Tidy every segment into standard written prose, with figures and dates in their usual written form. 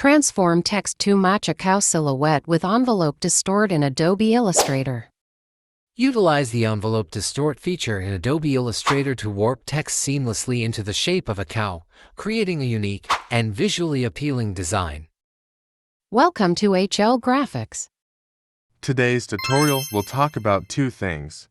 Transform text to match a cow silhouette with envelope distort in Adobe Illustrator. Utilize the envelope distort feature in Adobe Illustrator to warp text seamlessly into the shape of a cow, creating a unique and visually appealing design. Welcome to HLGRAPHICS. Today's tutorial will talk about two things.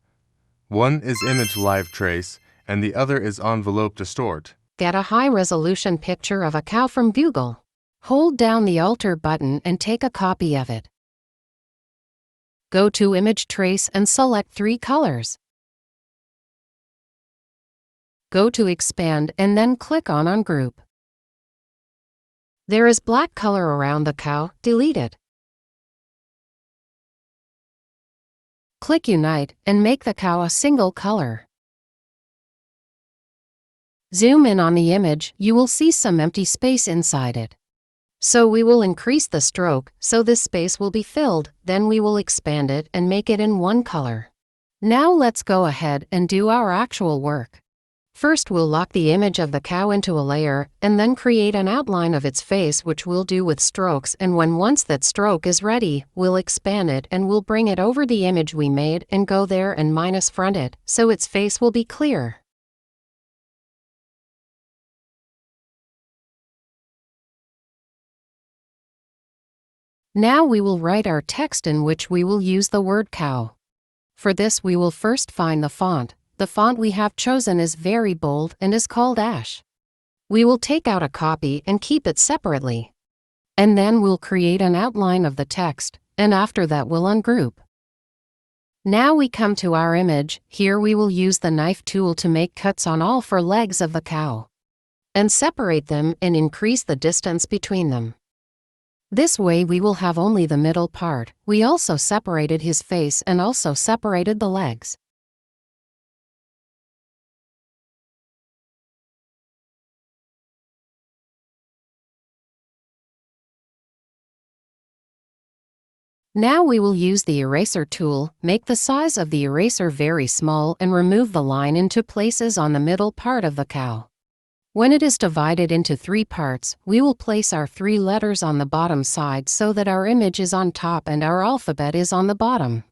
One is image live trace, and the other is envelope distort. Get a high-resolution picture of a cow from Google. Hold down the Alter button and take a copy of it. Go to Image Trace and select 3 colors. Go to Expand and then click on Ungroup. There is black color around the cow, delete it. Click Unite and make the cow a single color. Zoom in on the image, you will see some empty space inside it. So we will increase the stroke, so this space will be filled, then we will expand it and make it in one color. Now let's go ahead and do our actual work. First we'll lock the image of the cow into a layer, and then create an outline of its face, which we'll do with strokes, and once that stroke is ready, we'll expand it and we'll bring it over the image we made and go there and minus front it, so its face will be clear. Now we will write our text in which we will use the word cow. For this we will first find the font. The font we have chosen is very bold and is called Ash. We will take out a copy and keep it separately. And then we'll create an outline of the text, and after that we'll ungroup. Now we come to our image. Here we will use the knife tool to make cuts on all 4 legs of the cow. And separate them and increase the distance between them. This way we will have only the middle part. We also separated his face and also separated the legs. Now we will use the eraser tool, make the size of the eraser very small and remove the line into places on the middle part of the cow. When it is divided into 3 parts, we will place our 3 letters on the bottom side so that our image is on top and our alphabet is on the bottom.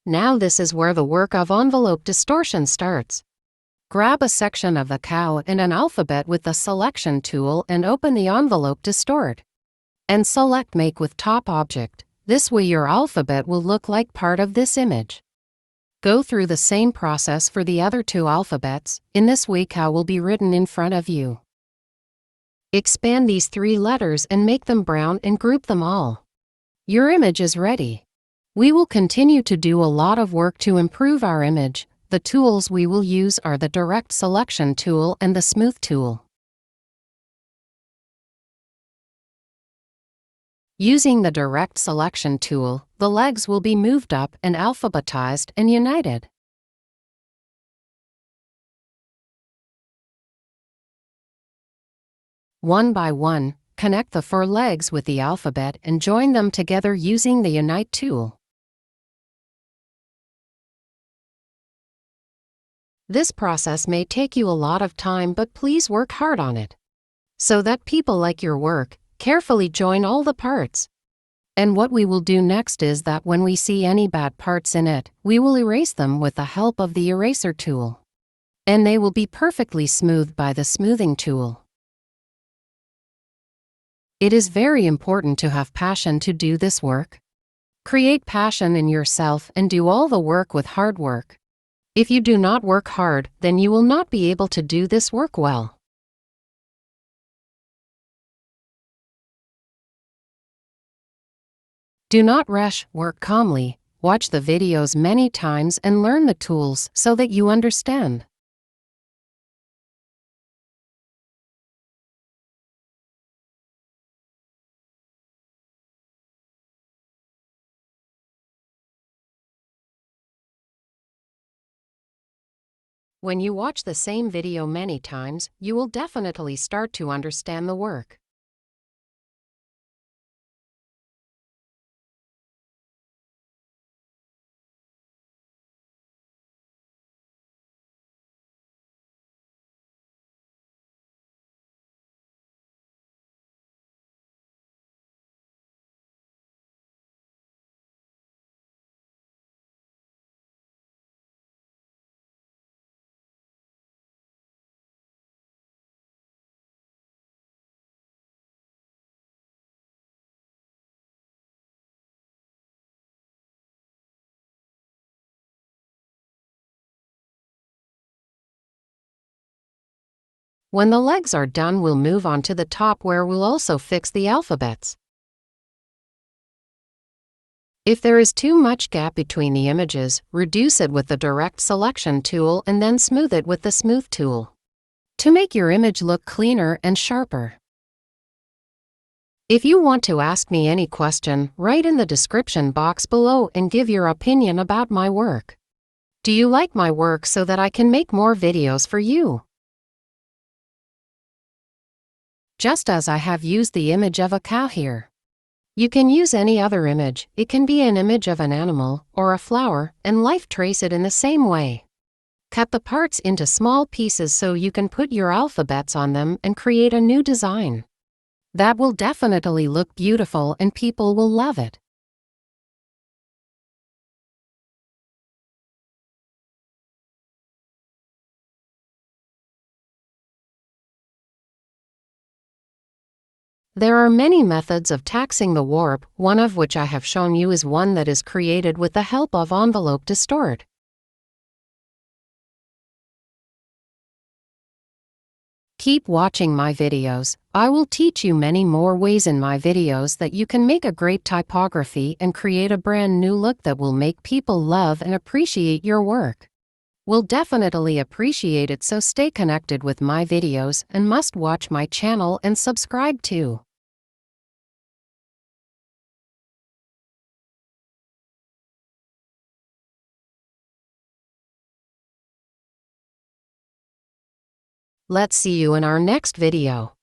Now this is where the work of envelope distortion starts. Grab a section of the cow and an alphabet with the selection tool and open the envelope distort. And select Make with Top Object. This way your alphabet will look like part of this image. Go through the same process for the other 2 alphabets. In this way cow will be written in front of you. Expand these 3 letters and make them brown and group them all. Your image is ready. We will continue to do a lot of work to improve our image. The tools we will use are the Direct Selection tool and the Smooth tool. Using the Direct Selection tool, the legs will be moved up and alphabetized and united. One by one, connect the 4 legs with the alphabet and join them together using the Unite tool. This process may take you a lot of time, but please work hard on it. So that people like your work, carefully join all the parts. And what we will do next is that when we see any bad parts in it, we will erase them with the help of the eraser tool. And they will be perfectly smooth by the smoothing tool. It is very important to have passion to do this work. Create passion in yourself and do all the work with hard work. If you do not work hard, then you will not be able to do this work well. Do not rush, work calmly, watch the videos many times and learn the tools so that you understand. When you watch the same video many times, you will definitely start to understand the work. When the legs are done, we'll move on to the top where we'll also fix the alphabets. If there is too much gap between the images, reduce it with the direct selection tool and then smooth it with the smooth tool to make your image look cleaner and sharper. If you want to ask me any question, write in the description box below and give your opinion about my work. Do you like my work so that I can make more videos for you? Just as I have used the image of a cow here. You can use any other image. It can be an image of an animal or a flower, and life trace it in the same way. Cut the parts into small pieces so you can put your alphabets on them and create a new design. That will definitely look beautiful and people will love it. There are many methods of taxing the warp, one of which I have shown you is one that is created with the help of envelope distort. Keep watching my videos. I will teach you many more ways in my videos that you can make a great typography and create a brand new look that will make people love and appreciate your work. Will definitely appreciate it, so stay connected with my videos and must watch my channel and subscribe too. Let's see you in our next video.